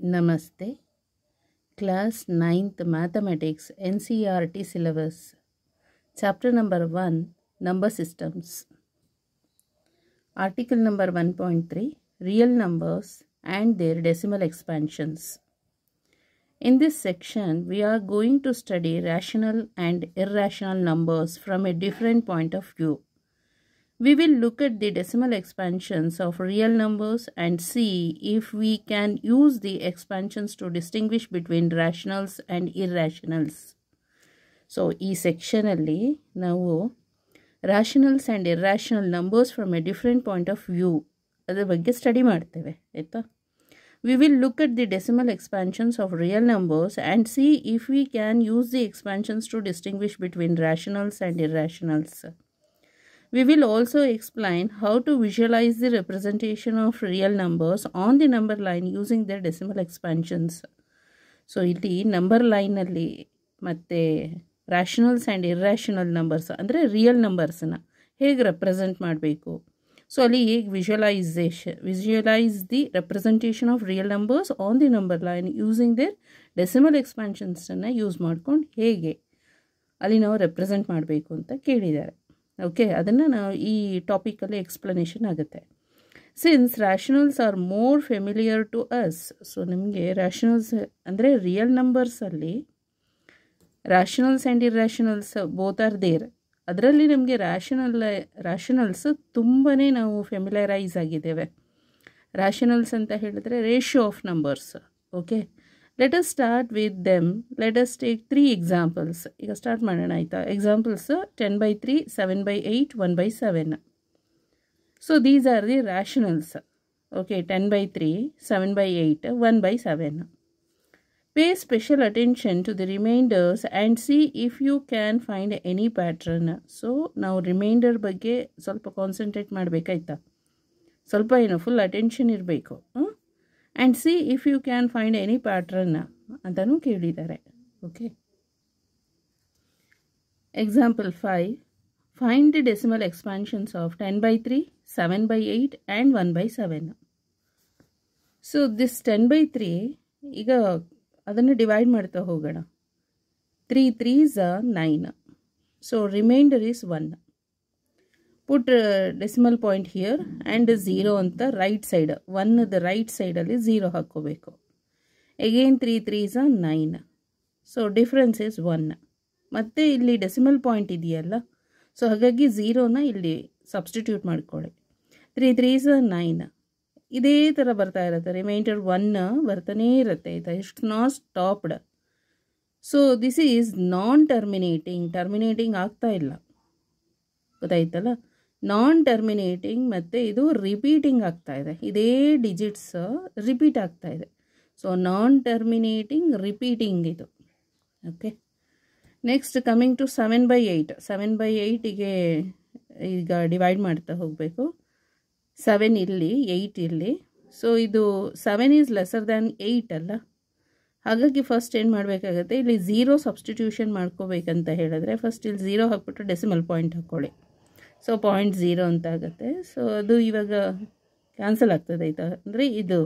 Namaste. Class 9th Mathematics NCERT syllabus. Chapter number 1 Number Systems. Article number 1.3 Real numbers and their decimal expansions. In this section, we are going to study rational and irrational numbers from a different point of view. We will look at the decimal expansions of real numbers and see if we can use the expansions to distinguish between rationals and irrationals. So, ಈ ಸೆಕ್ಷನಲ್ಲಿ ನಾವು rationals and irrational numbers from a different point of view ಅದರ ಬಗ್ಗೆ study ಮಾಡ್ತೇವೆ ಆಯಿತಾ. We will look at the decimal expansions of real numbers and see if we can use the expansions to distinguish between rationals and irrationals. We will also explain how to visualize the representation of real numbers on the number line using their decimal expansions. So, ಇಲ್ಲಿ number ಲೈನಲ್ಲಿ ಮತ್ತು rationals and irrational numbers ಅಂದರೆ real ನಂಬರ್ಸನ್ನು ಹೇಗೆ represent ಮಾಡಬೇಕು. So ಅಲ್ಲಿ ಹೇಗೆ visualise the representation of real numbers on the number line using there decimal ಎಕ್ಸ್ಪಾನ್ಷನ್ಸನ್ನು ಯೂಸ್ ಮಾಡ್ಕೊಂಡು ಹೇಗೆ ಅಲ್ಲಿ ನಾವು ರೆಪ್ರೆಸೆಂಟ್ ಮಾಡಬೇಕು ಅಂತ ಕೇಳಿದ್ದಾರೆ. ಓಕೆ, ಅದನ್ನು ನಾವು ಈ ಟಾಪಿಕಲ್ಲಿ ಎಕ್ಸ್ಪ್ಲನೇಷನ್ ಆಗುತ್ತೆ. Since rationals are more familiar to us, so ನಿಮಗೆ ರ್ಯಾಷನಲ್ಸ್ ಅಂದರೆ ರಿಯಲ್ ನಂಬರ್ಸಲ್ಲಿ rationals and irrationals both are there. ಅದರಲ್ಲಿ ನಮಗೆ ರ್ಯಾಷನಲ್ಸ್ ತುಂಬಾ ನಾವು ಫೆಮಿಲರೈಸ್ ಆಗಿದ್ದೇವೆ. ರ್ಯಾಷನಲ್ಸ್ ಅಂತ ಹೇಳಿದ್ರೆ ratio of numbers. Okay, let us start with them. Let us take 3 examples. ಈಗ ಸ್ಟಾರ್ಟ್ ಮಾಡೋಣ ಆಯಿತಾ. Examples 10/3, 7/8, 1/7. So these are the rationals. Okay, 10/3, 7/8, 1/7. Pay special attention to the remainders and see if you can find any pattern. So ನಾವು remainder ಬಗ್ಗೆ ಸ್ವಲ್ಪ concentrate ಮಾಡಬೇಕಾಯ್ತಾ, ಸ್ವಲ್ಪ ಏನು full attention ಇರಬೇಕು. And see if you can find any pattern ಅಂತಲೂ ಕೇಳಿದ್ದಾರೆ. Okay, example 5. Find the decimal expansions of 10/3, 7/8 and 1/7. So this 10/3 ಈಗ ಅದನ್ನು ಡಿವೈಡ್ ಮಾಡ್ತಾ ಹೋಗೋಣ. 3 3s are 9. So remainder is 1. Put decimal point here and 0 ಅಂತ right side, 1ದ right ಸೈಡಲ್ಲಿ 0 ಹಾಕ್ಕೋಬೇಕು. Again 3 3s are 9. So difference is 1. ಮತ್ತು ಇಲ್ಲಿ ಡೆಸಿಮಲ್ ಪಾಯಿಂಟ್ ಇದೆಯಲ್ಲ, ಸೊ ಹಾಗಾಗಿ 0ನ ಇಲ್ಲಿ ಸಬ್ಸ್ಟಿಟ್ಯೂಟ್ ಮಾಡ್ಕೊಳ್ಳಿ. 3 3s are 9. ಇದೇ ಥರ ಬರ್ತಾ ಇರುತ್ತೆ. ರಿಮೈಂಡರ್ 1 ಬರ್ತಾನೇ ಇರುತ್ತೆ ಆಯಿತಾ. It's not stopped. So this is non terminating ಆಗ್ತಾ ಇಲ್ಲ, ಗೊತ್ತಾಯ್ತಲ್ಲ. ನಾನ್ ಟರ್ಮಿನೇಟಿಂಗ್ ಮತ್ತು ಇದು ರಿಪೀಟಿಂಗ್ ಆಗ್ತಾ ಇದೆ. ಇದೇ ಡಿಜಿಟ್ಸ್ ರಿಪೀಟ್ ಆಗ್ತಾ ಇದೆ. ಸೊ ನಾನ್ ಟರ್ಮಿನೇಟಿಂಗ್ ರಿಪೀಟಿಂಗ್ ಇದು. Okay, next coming to 7/8. 7/8ಗೆ ಈಗ ಡಿವೈಡ್ ಮಾಡ್ತಾ ಹೋಗಬೇಕು. 7 ಇಲ್ಲಿ, 8 ಇಲ್ಲಿ. ಸೊ ಇದು 7 ಈಸ್ ಲೆಸರ್ ದ್ಯಾನ್ 8 ಅಲ್ಲ. ಹಾಗಾಗಿ ಫಸ್ಟ್ ಏನು ಮಾಡಬೇಕಾಗತ್ತೆ, ಇಲ್ಲಿ 0 ಸಬ್ಸ್ಟಿಟ್ಯೂಷನ್ ಮಾಡ್ಕೋಬೇಕಂತ ಹೇಳಿದ್ರೆ ಫಸ್ಟ್ ಇಲ್ಲಿ 0 ಹಾಕ್ಬಿಟ್ಟು ಡೆಸಿಮಲ್ ಪಾಯಿಂಟ್ ಹಾಕ್ಕೊಳ್ಳಿ. ಸೊ 0.0 ಅಂತ ಆಗುತ್ತೆ. ಸೊ ಅದು ಇವಾಗ ಕ್ಯಾನ್ಸಲ್ ಆಗ್ತದೆ ಆಯಿತಾ. ಅಂದರೆ ಇದು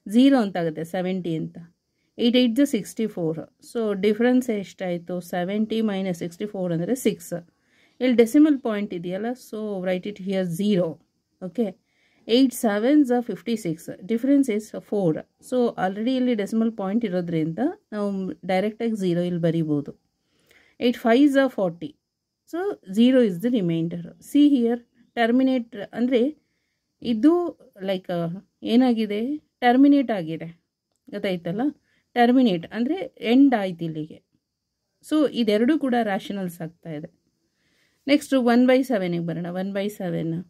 0 ಅಂತ ಆಗುತ್ತೆ, 70 ಅಂತ. 8 8 64. ಸೊ ಡಿಫ್ರೆನ್ಸ್ ಎಷ್ಟಾಯಿತು, 70 - 64 ಅಂದರೆ 6. ಇಲ್ಲಿ ಡೆಸಿಮಲ್ ಪಾಯಿಂಟ್ ಇದೆಯಲ್ಲ, so right it here 0. Okay, 8 7s are 56. Difference is 4. So already ಇಲ್ಲಿ ಡೆಸಿಮಲ್ ಪಾಯಿಂಟ್ ಇರೋದ್ರಿಂದ ನಾವು ಡೈರೆಕ್ಟಾಗಿ 0 ಇಲ್ಲಿ ಬರಿಬೋದು. 8 5s are 40. So 0 is the reminder. See here terminate ಅಂದರೆ ಇದು ಲೈಕ್ ಏನಾಗಿದೆ, ಟರ್ಮಿನೇಟ್ ಆಗಿದೆ, ಗೊತ್ತಾಯ್ತಲ್ಲ. ಟರ್ಮಿನೇಟ್ ಅಂದರೆ ಎಂಡ್ ಆಯ್ತು ಇಲ್ಲಿಗೆ. ಸೊ ಇದೆರಡೂ ಕೂಡ ರ್ಯಾಷನಲ್ಸ್ ಆಗ್ತಾ ಇದೆ. ನೆಕ್ಸ್ಟು 1/7ಗೆ ಬರೋಣ. 1/7.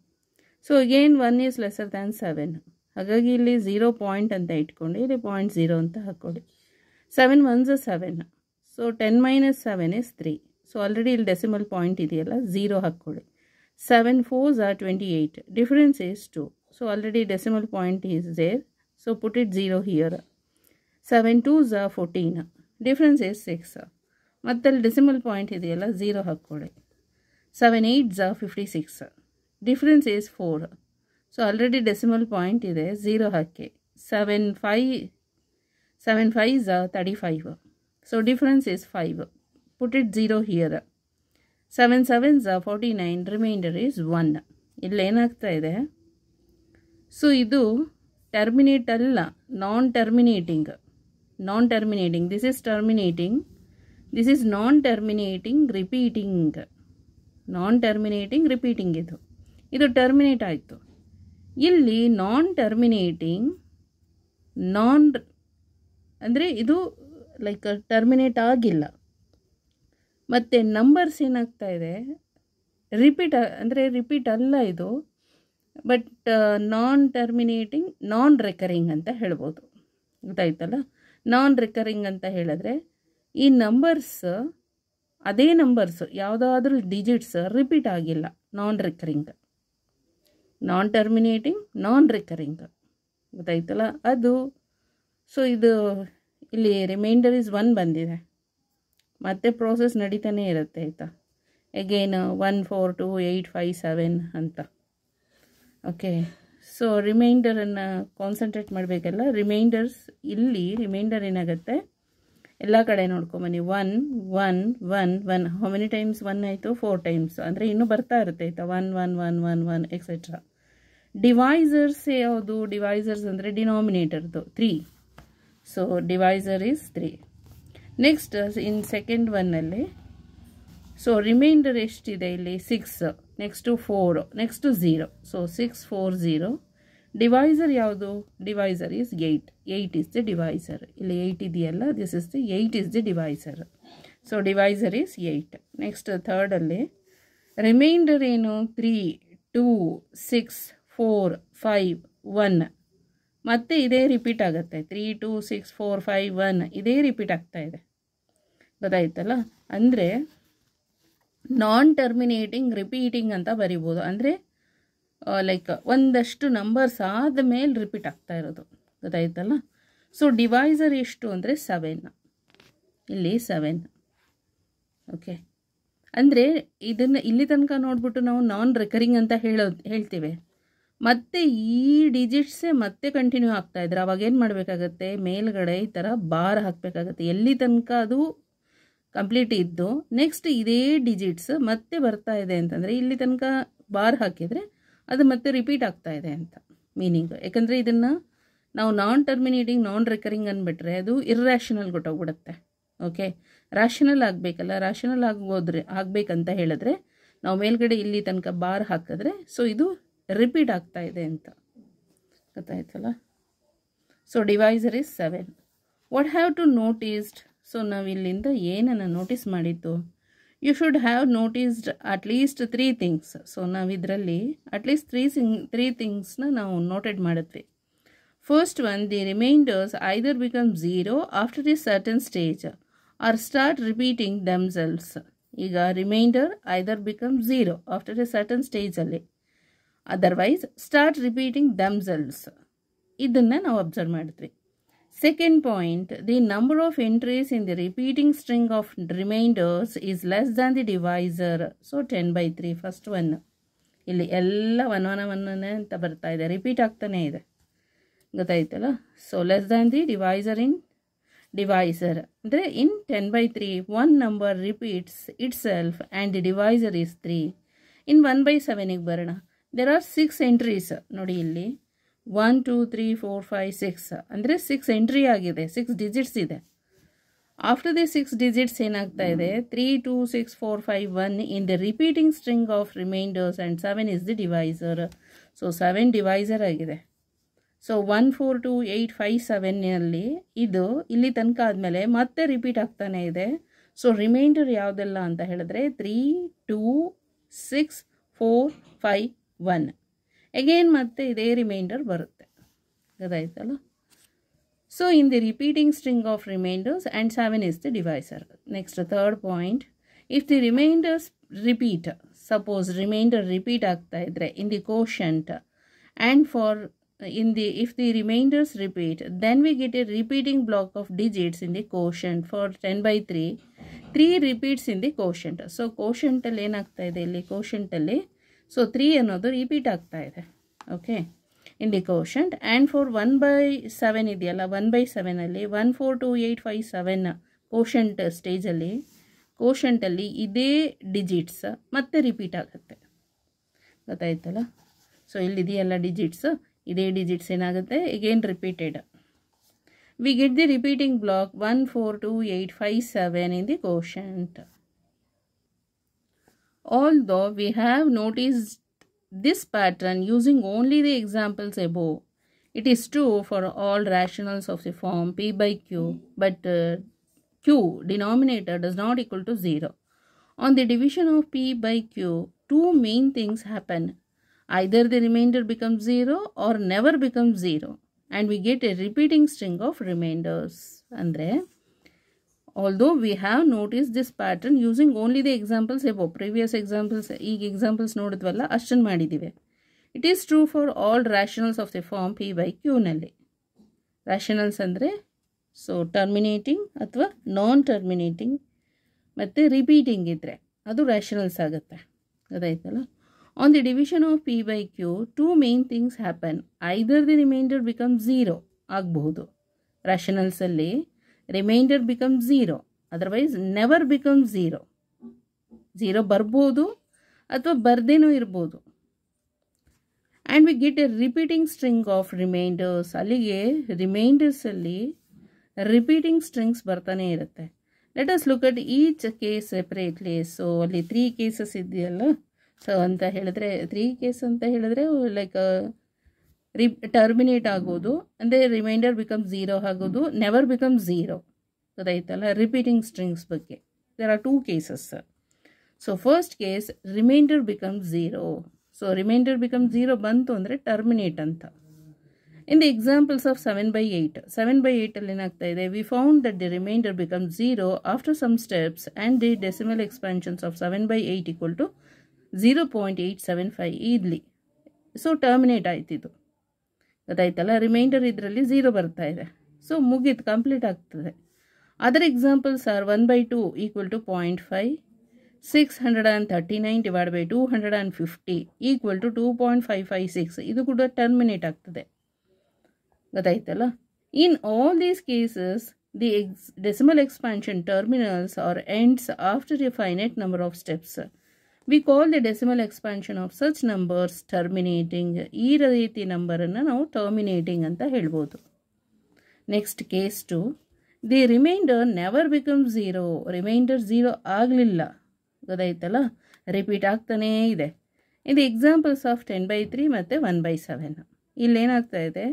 So again 1 is lesser than 7. ಹಾಗಾಗಿ ಇಲ್ಲಿ 0 ಪಾಯಿಂಟ್ ಅಂತ ಇಟ್ಕೊಂಡು ಇಲ್ಲಿ 0.0 ಅಂತ ಹಾಕ್ಕೊಳ್ಳಿ. 7 1s are 7. So 10 - 7 is 3. So already ಇಲ್ಲಿ ಡೆಸಿಮಲ್ ಪಾಯಿಂಟ್ ಇದೆಯಲ್ಲ, 0 ಹಾಕ್ಕೊಳ್ಳಿ. 7 4s are 28. Difference is 2. So already decimal point is there. So put it 0 here. 7 2s are 14. Difference is 6. ಮತ್ತಲ್ಲಿ ಡೆಸಿಮಲ್ ಪಾಯಿಂಟ್ ಇದೆಯಲ್ಲ, 0 ಹಾಕ್ಕೊಳ್ಳಿ. 7 8s are 56. Difference is 4. So already decimal point ಇದೆ, 0 ಹಾಕಿ. 7 5 7 5s are 35. So difference is 5. Put it 0 here. 7 7s are 49. Remainder is 1. ಇಲ್ಲಿ ಏನಾಗ್ತಾ ಇದೆ, so ಇದು terminate ಅಲ್ಲ, ನಾನ್ terminating. This is terminating, this is non terminating repeating ಇದು terminate ಆಯಿತು. ಇಲ್ಲಿ ನಾನ್ terminating ಅಂದರೆ ಇದು ಲೈಕ್ ಟರ್ಮಿನೇಟ್ ಆಗಿಲ್ಲ. ಮತ್ತು ನಂಬರ್ಸ್ ಏನಾಗ್ತಾ ಇದೆ, ರಿಪೀಟ್ ಅಲ್ಲ ಇದು, but non terminating non recurring ಅಂತ ಹೇಳ್ಬೋದು. ಗೊತ್ತಾಯ್ತಲ್ಲ, ನಾನ್ ರಿಕರಿಂಗ್ ಅಂತ ಹೇಳಿದ್ರೆ ಈ ನಂಬರ್ಸ್ ಅದೇ ನಂಬರ್ಸ್ ಯಾವುದಾದ್ರೂ ಡಿಜಿಟ್ಸ್ ರಿಪೀಟ್ ಆಗಿಲ್ಲ. ನಾನ್ ಟರ್ಮಿನೇಟಿಂಗ್ ನಾನ್ ರಿಕರಿಂಗ್ ಗೊತ್ತಾಯ್ತಲ್ಲ ಅದು. ಸೊ ಇದು ಇಲ್ಲಿ ರಿಮೈಂಡರ್ ಇಸ್ 1 ಬಂದಿದೆ, ಮತ್ತೆ ಪ್ರೋಸೆಸ್ ನಡೀತಾನೆ ಇರುತ್ತೆ ಆಯಿತಾ. ಅಗೇನ್ 1 4 2 8 5 7 ಅಂತ. ಓಕೆ, ಸೊ ರಿಮೈಂಡರನ್ನು ಕಾನ್ಸಂಟ್ರೇಟ್ ಮಾಡಬೇಕಲ್ಲ. ರಿಮೈಂಡರ್ ಏನಾಗುತ್ತೆ, ಎಲ್ಲ ಕಡೆ ನೋಡ್ಕೊಂಬನ್ನಿ. 1 1 1 1 ಹೌ ಮೆನಿ ಟೈಮ್ಸ್ 1 ಆಯಿತು, 4 ಟೈಮ್ಸ್, ಅಂದರೆ ಇನ್ನೂ ಬರ್ತಾ ಇರುತ್ತೆ ಆಯಿತಾ. 1 1 1 1 1 ಎಕ್ಸೆಟ್ರಾ. ಡಿವೈಸರ್ಸ್ ಯಾವುದು? ಡಿವೈಸರ್ಸ್ ಅಂದರೆ ಡಿನಾಮಿನೇಟರ್ದು 3. So divisor is 3. Next in second ಒನ್ನಲ್ಲಿ ಸೊ ರಿಮೈಂಡರ್ ಎಷ್ಟಿದೆ ಇಲ್ಲಿ? 6, ನೆಕ್ಸ್ಟು 4, ನೆಕ್ಸ್ಟು 0. ಸೊ 6 4 0. ಡಿವೈಸರ್ ಯಾವುದು? Divisor is 8. 8 is the divisor. ಇಲ್ಲಿ 8 ಇದೆಯಲ್ಲ, this is the 8 is the divisor. So divisor is 8. Next ಥರ್ಡಲ್ಲಿ ರಿಮೈಂಡರ್ ಏನು? 3 2 6 4 5 1. ಮತ್ತೆ ಇದೇ ರಿಪೀಟ್ ಆಗುತ್ತೆ. 3 2 6 4 5 1 ಇದೇ ರಿಪೀಟ್ ಆಗ್ತಾ ಇದೆ. ಗೊತ್ತಾಯ್ತಲ್ಲ, ಅಂದರೆ ನಾನ್ ಟರ್ಮಿನೇಟಿಂಗ್ ರಿಪೀಟಿಂಗ್ ಅಂತ ಬರಿಬೋದು. ಅಂದರೆ ಲೈಕ್ ಒಂದಷ್ಟು ನಂಬರ್ಸ್ ಆದಮೇಲೆ ರಿಪೀಟ್ ಆಗ್ತಾ ಇರೋದು. ಗೊತ್ತಾಯ್ತಲ್ಲ. ಸೊ ಡಿವೈಸರ್ ಎಷ್ಟು ಅಂದರೆ 7. ಇಲ್ಲಿ 7. ಓಕೆ, ಅಂದರೆ ಇದನ್ನು ಇಲ್ಲಿ ತನಕ ನೋಡ್ಬಿಟ್ಟು ನಾವು ನಾನ್ ರಿಕರಿಂಗ್ ಅಂತ ಹೇಳ್ತೀವಿ. ಮತ್ತೆ ಈ ಡಿಜಿಟ್ಸೇ ಮತ್ತೆ ಕಂಟಿನ್ಯೂ ಆಗ್ತಾ ಇದ್ರೆ ಅವಾಗ ಏನು ಮಾಡಬೇಕಾಗತ್ತೆ? ಮೇಲ್ಗಡೆ ಈ ಥರ ಬಾರ್ ಹಾಕಬೇಕಾಗತ್ತೆ. ಎಲ್ಲಿ ತನಕ ಅದು ಕಂಪ್ಲೀಟ್ ಇದ್ದು ನೆಕ್ಸ್ಟ್ ಇದೇ ಡಿಜಿಟ್ಸ್ ಮತ್ತೆ ಬರ್ತಾ ಇದೆ ಅಂತಂದರೆ ಇಲ್ಲಿ ತನಕ ಬಾರ್ ಹಾಕಿದರೆ ಅದು ಮತ್ತೆ ರಿಪೀಟ್ ಆಗ್ತಾ ಇದೆ ಅಂತ ಮೀನಿಂಗ್. ಯಾಕಂದರೆ ಇದನ್ನು ನಾವು ನಾನ್ ಟರ್ಮಿನೇಟಿಂಗ್ ನಾನ್ ರಿಕರಿಂಗ್ ಅಂದ್ಬಿಟ್ರೆ ಅದು ಇರ್ರ್ಯಾಷನಲ್ ಗೊಟ್ಟೋಗ್ಬಿಡುತ್ತೆ. ಓಕೆ, ರ್ಯಾಷನಲ್ ಆಗಬೇಕಲ್ಲ. ರ್ಯಾಷನಲ್ ಆಗಬೇಕಂತ ಹೇಳಿದ್ರೆ ನಾವು ಮೇಲ್ಗಡೆ ಇಲ್ಲಿ ತನಕ ಬಾರ್ ಹಾಕಿದ್ರೆ ಸೊ ಇದು ರಿಪೀಟ್ ಆಗ್ತಾ ಇದೆ ಅಂತ. ಗೊತ್ತಾಯ್ತಲ್ಲ. So divisor is 7. What have to noticed? So ನಾವು ಇಲ್ಲಿಂದ ಏನನ್ನು ನೋಟಿಸ್ ಮಾಡಿದ್ದು? You should have noticed at least 3 things. So ನಾವು ಇದರಲ್ಲಿ ಅಟ್ಲೀಸ್ಟ್ 3 ಥಿಂಗ್ಸ್ನ ನಾವು ನೋಟೆಡ್ ಮಾಡಿದ್ವಿ. First one, the remainders either become 0 after a certain stage or start repeating themselves. ಈಗ remainder either become 0 after a certain ಸ್ಟೇಜಲ್ಲಿ, ಅದರ್ವೈಸ್ ಸ್ಟಾರ್ಟ್ ರಿಪೀಟಿಂಗ್ ದಮ್ಸೆಲ್ಸ್. ಇದನ್ನು ನಾವು observe ಮಾಡಿದ್ವಿ. Second point, the number of entries in the repeating string of reminders is less than the divisor. So 10/3 first one. ಇಲ್ಲಿ ಎಲ್ಲ 1 ಅಂತ ಬರ್ತಾ ಇದೆ, repeat ಆಗ್ತಾನೆ ಇದೆ. ಗೊತ್ತಾಯ್ತಲ್ಲ. So less than the divisor in divisor ಅಂದರೆ in 10/3 one number repeats itself and the divisor is 3. In 1/7ಗೆ ಬರೋಣ. There are 6 entries. ನೋಡಿ ಇಲ್ಲಿ 1 2 3 4 5 6 ಅಂದರೆ 6 ಎಂಟ್ರಿ ಆಗಿದೆ, 6 ಡಿಜಿಟ್ಸ್ ಇದೆ. ಆಫ್ಟರ್ ದಿ 6 ಡಿಜಿಟ್ಸ್ ಏನಾಗ್ತಾ ಇದೆ? 3 2 6 4 5 1 in the repeating string of remainders and 7 is the divisor. So 7 divisor ಆಗಿದೆ. ಸೊ 1 4 2 8 5 7ನಲ್ಲಿ ಇದು ಇಲ್ಲಿ ತನಕ ಆದಮೇಲೆ ಮತ್ತೆ ರಿಪೀಟ್ ಆಗ್ತಾನೆ ಇದೆ. ಸೊ ರಿಮೈಂಡರ್ ಯಾವುದೆಲ್ಲ ಅಂತ ಹೇಳಿದ್ರೆ 3 2 6 4 5 1. ಅಗೇನ್ ಮತ್ತೆ ಇದೇ ರಿಮೈಂಡರ್ ಬರುತ್ತೆ. ಗೊತ್ತಾಯ್ತಲ್ಲ. So in the repeating string of remainders and 7 is the divisor. Next third point, if the remainders repeat, suppose remainder repeat ಆಗ್ತಾ ಇದ್ರೆ in the quotient and for if the remainders repeat, then we get a repeating block of digits in the quotient. For 10/3 3 repeats in the quotient. So quotient ಏನಾಗ್ತಾ ಇದೆ ಇಲ್ಲಿ? quotient ಅಲ್ಲಿ so 3 ಅನ್ನೋದು repeat ಆಗ್ತಾ ಇದೆ. Okay, in the quotient. And for 1/7 ಇದೆಯಲ್ಲ 1/7 ಅಲ್ಲಿ 142857 quotient ಸ್ಟೇಜಲ್ಲಿ ಕೋಶಂಟಲ್ಲಿ ಇದೇ ಡಿಜಿಟ್ಸ್ ಮತ್ತೆ ರಿಪೀಟ್ ಆಗುತ್ತೆ, ಗೊತ್ತಾಯ್ತಲ್ಲ. ಸೊ ಇಲ್ಲಿದೆಯಲ್ಲ ಡಿಜಿಟ್ಸ್, ಇದೇ ಡಿಜಿಟ್ಸ್ ಏನಾಗುತ್ತೆ again repeated. We get the repeating block 142857 in the quotient. Although we have noticed this pattern using only the examples above, it is true for all rationals of the form p by q, but q denominator does not equal to 0. On the division of p by q, two main things happen. Either the remainder becomes 0 or never becomes 0, and we get a repeating string of remainders. Andre, although we have noticed this pattern using only the examples above, previous examples, ಈಗ examples ನೋಡಿದ್ವಲ್ಲ ಅಷ್ಟನ್ನು ಮಾಡಿದ್ದೀವಿ. It is true for all rationals of the form p by q ನಲ್ಲಿ. rationals ಅಂದರೆ so terminating ಅಥವಾ ನಾನ್ terminating ಮತ್ತು repeating ಇದ್ದರೆ ಅದು rationals ಆಗುತ್ತೆ, ಗೊತ್ತಾಯ್ತಲ್ಲ. On the division of p by q, two main things happen. Either the remainder becomes 0 ಆಗಬಹುದು, rationalsಲ್ಲಿ remainder becomes 0, otherwise never becomes 0. 0 ಬರ್ಬೋದು ಅಥವಾ ಬರ್ದೇನೂ ಇರ್ಬೋದು. And we get a repeating string of remainders. ಅಲ್ಲಿಗೆ ರಿಮೈಂಡರ್ಸಲ್ಲಿ ರಿಪೀಟಿಂಗ್ ಸ್ಟ್ರಿಂಗ್ಸ್ ಬರ್ತಾನೆ ಇರುತ್ತೆ. Let us look at each case separately. So ಅಲ್ಲಿ 3 ಕೇಸಸ್ ಇದೆಯಲ್ಲ, ಸೊ ಅಂತ ಹೇಳಿದ್ರೆ 3 ಕೇಸ್ ಅಂತ ಹೇಳಿದ್ರೆ ಲೈಕ್ ಟರ್ಮಿನೇಟ್ ಆಗೋದು, ಅಂದರೆ ರಿಮೈಂಡರ್ ಬಿಕಮ್ 0 ಆಗೋದು, ನೆವರ್ ಬಿಕಮ್ 0, ಗೊತ್ತಾಯ್ತಲ್ಲ. ರಿಪೀಟಿಂಗ್ ಸ್ಟ್ರಿಂಗ್ಸ್ ಬಗ್ಗೆ there are 2 cases. So first case remainder become 0. So remainder become 0 ಬಂತು ಅಂದರೆ ಟರ್ಮಿನೇಟ್ ಅಂತ. ಇನ್ ದಿ ಎಕ್ಸಾಂಪಲ್ಸ್ ಆಫ್ 7/8, 7/8 ಅಲ್ಲಿ ಏನಾಗ್ತಾ ಇದೆ, we found that the remainder become 0 after some steps and the decimal expansions of 7/8 equal to 0.875 ಇಲ್ಲಿ. So terminate ಆಯ್ತಿದ್ದು, ಗೊತ್ತಾಯ್ತಲ್ಲ. Reminder ಇದರಲ್ಲಿ 0 ಬರ್ತಾ ಇದೆ, ಸೊ ಮುಗೀತು, ಕಂಪ್ಲೀಟ್ ಆಗ್ತದೆ. Other examples are 1/2 equal to 0.5, 639 divide by 250 equal to 2.556, ಇದು ಕೂಡ ಟರ್ಮಿನೇಟ್ ಆಗ್ತದೆ, ಗೊತ್ತಾಯ್ತಲ್ಲ. In all these cases the decimal expansion terminals are ends after a finite number of steps. We call the decimal expansion of such numbers terminating. ಈ ರೀತಿ ನಂಬರನ್ನು ನಾವು terminating ಅಂತ ಹೇಳ್ಬೋದು. Next case 2, the remainder never become 0. Remainder 0 ಆಗಲಿಲ್ಲ, ಗೊತ್ತಾಯ್ತಲ್ಲ, repeat ಆಗ್ತಾನೇ ಇದೆ. ಇನ್ ದಿ ಎಕ್ಸಾಂಪಲ್ಸ್ ಆಫ್ 10/3 ಮತ್ತು 1/7 ಇಲ್ಲೇನಾಗ್ತಾ ಇದೆ,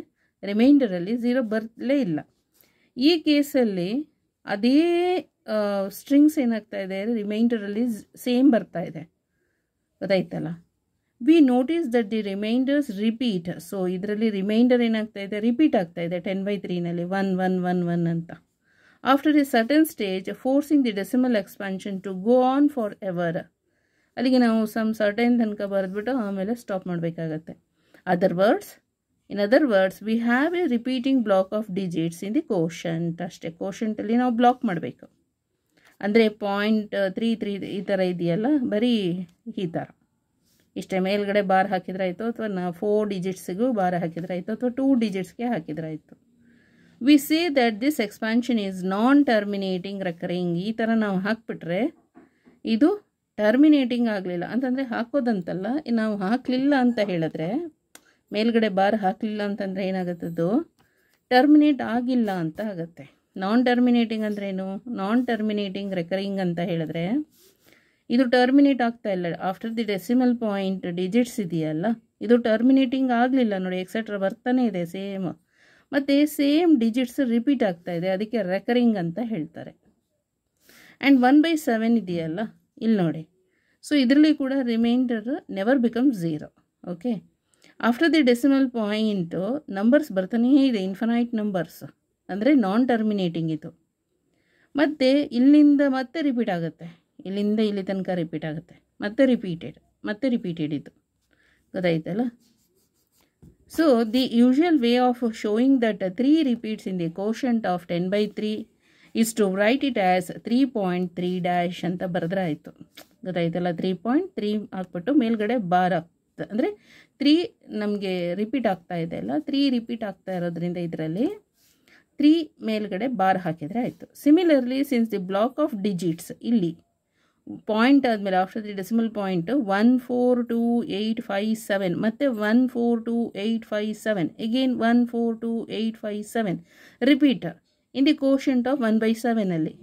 ರಿಮೈಂಡರಲ್ಲಿ 0 ಬರಲೇ ಇಲ್ಲ. ಈ ಕೇಸಲ್ಲಿ ಅದೇ ಸ್ಟ್ರಿಂಗ್ಸ್ ಏನಾಗ್ತಾ ಇದೆ, ರಿಮೈಂಡರಲ್ಲಿ ಸೇಮ್ ಬರ್ತಾ ಇದೆ, ಗೊತ್ತಾಯ್ತಲ್ಲ. V notice that the remainders repeat. So ಇದರಲ್ಲಿ ರಿಮೈಂಡರ್ ಏನಾಗ್ತಾ ಇದೆ, ರಿಪೀಟ್ ಆಗ್ತಾ ಇದೆ 10/3ನಲ್ಲಿ 1 1 1 1 ಅಂತ. After a certain stage forcing the decimal expansion to go on forever. ಅಲ್ಲಿಗೆ ನಾವು ಸಮ್ ಸರ್ಟನ್ ತನಕ ಬರೆದ್ಬಿಟ್ಟು ಆಮೇಲೆ ಸ್ಟಾಪ್ ಮಾಡಬೇಕಾಗತ್ತೆ. In other words we have a repeating block of digits in the quotient. ಅಷ್ಟೇ, ಕೋಶಂಟಲ್ಲಿ ನಾವು ಬ್ಲಾಕ್ ಮಾಡಬೇಕು. ಅಂದರೆ 0.33 ಈ ಥರ ಇದೆಯಲ್ಲ, ಬರೀ ಈ ಥರ ಇಷ್ಟೇ ಮೇಲ್ಗಡೆ ಬಾರ್ ಹಾಕಿದ್ರಾಯಿತು, ಅಥವಾ 4 ಡಿಜಿಟ್ಸಿಗೂ ಬಾರ್ ಹಾಕಿದ್ರಾಯಿತು, ಅಥವಾ 2 ಡಿಜಿಟ್ಸ್ಗೆ ಹಾಕಿದ್ರಾಯಿತು. We say that this expansion is non terminating recurring. ಈ ಥರ ನಾವು ಹಾಕ್ಬಿಟ್ರೆ ಇದು ಟರ್ಮಿನೇಟಿಂಗ್ ಆಗಲಿಲ್ಲ ಅಂತಂದರೆ, ಹಾಕೋದಂತಲ್ಲ, ನಾವು ಹಾಕಲಿಲ್ಲ ಅಂತ ಹೇಳಿದ್ರೆ, ಮೇಲ್ಗಡೆ ಬಾರ್ ಹಾಕಲಿಲ್ಲ ಅಂತಂದರೆ ಏನಾಗುತ್ತದು, ಟರ್ಮಿನೇಟ್ ಆಗಿಲ್ಲ ಅಂತ ಆಗುತ್ತೆ. ನಾನ್ ಟರ್ಮಿನೇಟಿಂಗ್ ಅಂದ್ರೇನು, ನಾನ್ ಟರ್ಮಿನೇಟಿಂಗ್ ರೆಕರಿಂಗ್ ಅಂತ ಹೇಳಿದ್ರೆ ಇದು ಟರ್ಮಿನೇಟ್ ಆಗ್ತಾ ಇಲ್ಲ. After the decimal point digits ಇದೆಯಲ್ಲ, ಇದು ಟರ್ಮಿನೇಟಿಂಗ್ ಆಗಲಿಲ್ಲ ನೋಡಿ, ಎಕ್ಸೆಟ್ರಾ ಬರ್ತಾನೆ ಇದೆ ಸೇಮ್, ಮತ್ತು ಸೇಮ್ ಡಿಜಿಟ್ಸ್ ರಿಪೀಟ್ ಆಗ್ತಾ ಇದೆ, ಅದಕ್ಕೆ ರೆಕರಿಂಗ್ ಅಂತ ಹೇಳ್ತಾರೆ. ಆ್ಯಂಡ್ 1/7 ಇದೆಯಲ್ಲ ಇಲ್ಲಿ ನೋಡಿ, ಸೊ ಇದರಲ್ಲಿ ಕೂಡ remainder never become 0. Okay, after the decimal point numbers ಬರ್ತಾನೇ ಇದೆ, ಇನ್ಫಿನೈಟ್ ನಂಬರ್ಸ್, ಅಂದರೆ ನಾನ್ ಟರ್ಮಿನೇಟಿಂಗ್ ಇದು. ಮತ್ತು ಇಲ್ಲಿಂದ ಮತ್ತೆ ರಿಪೀಟ್ ಆಗುತ್ತೆ, ಇಲ್ಲಿಂದ ಇಲ್ಲಿ ತನಕ ರಿಪೀಟ್ ಆಗುತ್ತೆ, ಮತ್ತೆ ರಿಪೀಟೆಡ್ ಇದು, ಗೊತ್ತಾಯ್ತಲ್ಲ. So the usual way of showing that 3 repeats in the quotient of 10/3 is to write it as 3.3 ಅಂತ ಬರೆದ್ರೆ ಆಯಿತು, ಗೊತ್ತಾಯ್ತಲ್ಲ. 3.3 ಹಾಕ್ಬಿಟ್ಟು ಮೇಲ್ಗಡೆ ಬಾರ್ ಅಂದರೆ 3 ನಮಗೆ ರಿಪೀಟ್ ಆಗ್ತಾ ಇದೆ ಅಲ್ಲ, 3 ರಿಪೀಟ್ ಆಗ್ತಾ ಇರೋದ್ರಿಂದ ಇದರಲ್ಲಿ 3 ಮೇಲ್ಗಡೆ ಬಾರ್ ಹಾಕಿದರೆ ಆಯಿತು. Similarly since the block of digits ಇಲ್ಲಿ ಪಾಯಿಂಟ್ ಆದಮೇಲೆ ಆಫ್ಟರ್ ದಿ ಡೆಸಿಮಲ್ ಪಾಯಿಂಟ್ 1 4 2 8 5 7 ಮತ್ತು 1 4 2 8 5 7 again 1 4 2 8 5 7 repeat in the quotient of 1/7 ಅಲ್ಲಿ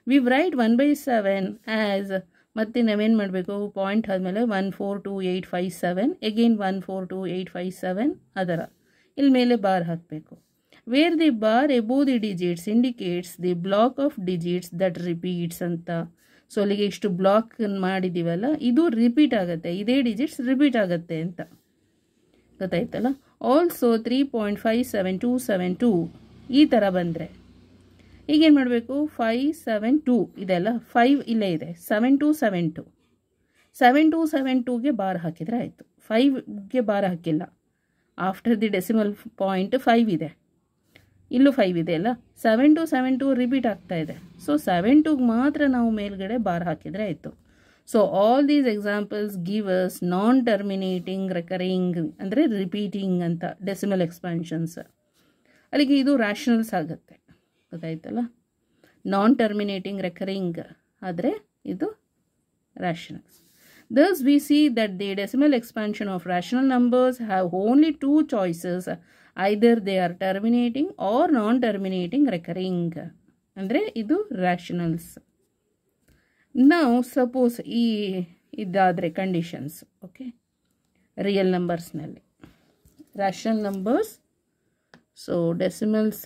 ವಿ ರೈಟ್ 1/7 ಆ್ಯಸ್ ಮತ್ತೆ ನಾವೇನು ಮಾಡಬೇಕು, ಪಾಯಿಂಟ್ ಆದಮೇಲೆ 1 4 2 8 5 7 ಅಗೇನ್ 1 4 2 8 5 7 ಅದರ ಇಲ್ಲಿ ಮೇಲೆ ಬಾರ್ ಹಾಕಬೇಕು. Where the bar above the digits indicates the block of digits that repeats ಅಂತ. ಸೊ ಅಲ್ಲಿಗೆ ಇಷ್ಟು ಬ್ಲಾಕ್ ಮಾಡಿದ್ದೀವಲ್ಲ, ಇದು ರಿಪೀಟ್ ಆಗುತ್ತೆ, ಇದೇ ಡಿಜಿಟ್ಸ್ ರಿಪೀಟ್ ಆಗುತ್ತೆ ಅಂತ ಗೊತ್ತಾಯ್ತಲ್ಲ. ಆಲ್ಸೋ 3.57272 ಈ ಥರ ಬಂದರೆ ಈಗೇನು ಮಾಡಬೇಕು, 572 ಇದೆಲ್ಲ 5 ಇಲ್ಲೇ ಇದೆ, 7272 7272ಗೆ ಬಾರ್ ಹಾಕಿದರೆ ಆಯಿತು. 5ಗೆ ಬಾರ್ ಹಾಕಿಲ್ಲ, ಆಫ್ಟರ್ ದಿ ಡೆಸಿಮಲ್ ಪಾಯಿಂಟ್ 5 ಇದೆ, ಇಲ್ಲೂ 5 ಇದೆ ಅಲ್ಲ, 7272 ರಿಪೀಟ್ ಆಗ್ತಾ ಇದೆ. ಸೊ 72ಗೆ ಮಾತ್ರ ನಾವು ಮೇಲ್ಗಡೆ ಬಾರ್ ಹಾಕಿದರೆ ಆಯಿತು. So all these examples give us non terminating recurring ಅಂದರೆ ರಿಪೀಟಿಂಗ್ ಅಂತ ಡೆಸಿಮಲ್ ಎಕ್ಸ್ಪಾನ್ಷನ್ಸ್. ಅಲ್ಲಿಗೆ ಇದು ರ್ಯಾಷನಲ್ಸ್ ಆಗುತ್ತೆ ಗೊತ್ತಾಯ್ತಲ್ಲ. ನಾನ್ ಟರ್ಮಿನೇಟಿಂಗ್ ರೆಕರಿಂಗ್ ಆದರೆ ಇದು ರ್ಯಾಷನಲ್ಸ್. Thus we see that the decimal expansion of rational numbers have only two choices. Either they are terminating or non-terminating recurring. ಅಂದರೆ ಇದು rationals. Now suppose ಇದಾದರೆ ಕಂಡೀಷನ್ಸ್ ಓಕೆ, ರಿಯಲ್ ನಂಬರ್ಸ್ನಲ್ಲಿ rational numbers. So decimals,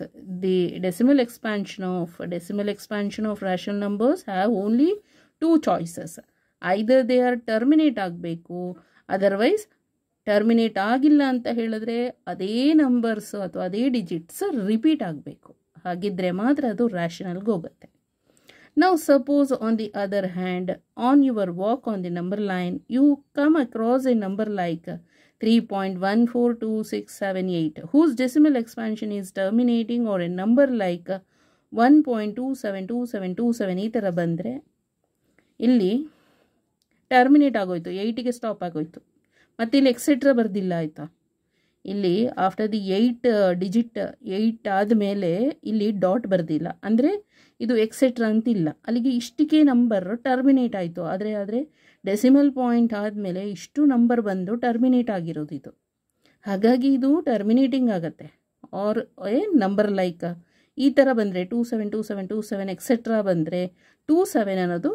the decimal expansion of rational numbers have only two choices. Either they are terminate ಆಗಬೇಕು, otherwise terminate ಆಗಿಲ್ಲ ಅಂತ ಹೇಳಿದ್ರೆ ಅದೇ numbers ಅಥವಾ ಅದೇ ಡಿಜಿಟ್ಸ್ ರಿಪೀಟ್ ಆಗಬೇಕು. ಹಾಗಿದ್ದರೆ ಮಾತ್ರ ಅದು ರ್ಯಾಷನಲ್ಗೆ ಹೋಗುತ್ತೆ. ನಾವು suppose on the other hand on your walk on the number line you come across a number like 3.142678 whose decimal expansion is terminating, or a number like 1.272727 ಈ ಥರ ಬಂದರೆ ಇಲ್ಲಿ ಟರ್ಮಿನೇಟ್ ಆಗೋಯ್ತು, 8ಗೆ ಸ್ಟಾಪ್ ಆಗೋಯ್ತು, ಮತ್ತು ಇಲ್ಲಿ ಎಕ್ಸೆಟ್ರಾ ಬರ್ದಿಲ್ಲ ಆಯಿತಾ. ಇಲ್ಲಿ ಆಫ್ಟರ್ ದಿ 8 ಡಿಜಿಟ್ 8 ಆದಮೇಲೆ ಇಲ್ಲಿ ಡಾಟ್ ಬರ್ದಿಲ್ಲ, ಅಂದರೆ ಇದು ಎಕ್ಸೆಟ್ರಾ ಅಂತಿಲ್ಲ. ಅಲ್ಲಿಗೆ ಇಷ್ಟಕ್ಕೆ ನಂಬರ್ ಟರ್ಮಿನೇಟ್ ಆಯಿತು. ಆದರೆ ಡೆಸಿಮಲ್ ಪಾಯಿಂಟ್ ಆದಮೇಲೆ ಇಷ್ಟು ನಂಬರ್ ಬಂದು ಟರ್ಮಿನೇಟ್ ಆಗಿರೋದು ಇದು. ಹಾಗಾಗಿ ಇದು ಟರ್ಮಿನೇಟಿಂಗ್ ಆಗುತ್ತೆ. ಆರ್ ಎ ನಂಬರ್ ಲೈಕ್ ಈ ಥರ ಬಂದರೆ 272727 ಎಕ್ಸೆಟ್ರಾ ಬಂದರೆ 27 ಅನ್ನೋದು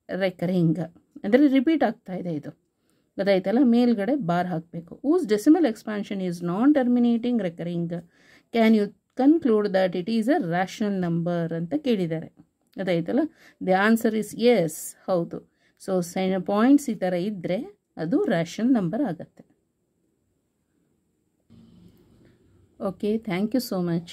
ರೆಕರಿಂಗ್ ಅಂದರೆ ರಿಪೀಟ್ ಆಗ್ತಾ ಇದೆ. ಇದು ಗೊತ್ತಾಯ್ತಲ್ಲ, ಮೇಲ್ಗಡೆ ಬಾರ್ ಹಾಕಬೇಕು. Whose decimal expansion is non terminating recurring, can you conclude that it is a rational number ಅಂತ ಕೇಳಿದ್ದಾರೆ. ಗೊತ್ತಾಯ್ತಲ್ಲ, ದಿ ಆನ್ಸರ್ ಈಸ್ ಎಸ್, ಹೌದು. ಸೊ ಪಾಯಿಂಟ್ಸ್ ಈ ಥರ ಇದ್ದರೆ ಅದು ರ್ಯಾಷನಲ್ ನಂಬರ್ ಆಗುತ್ತೆ. Okay, thank you so much.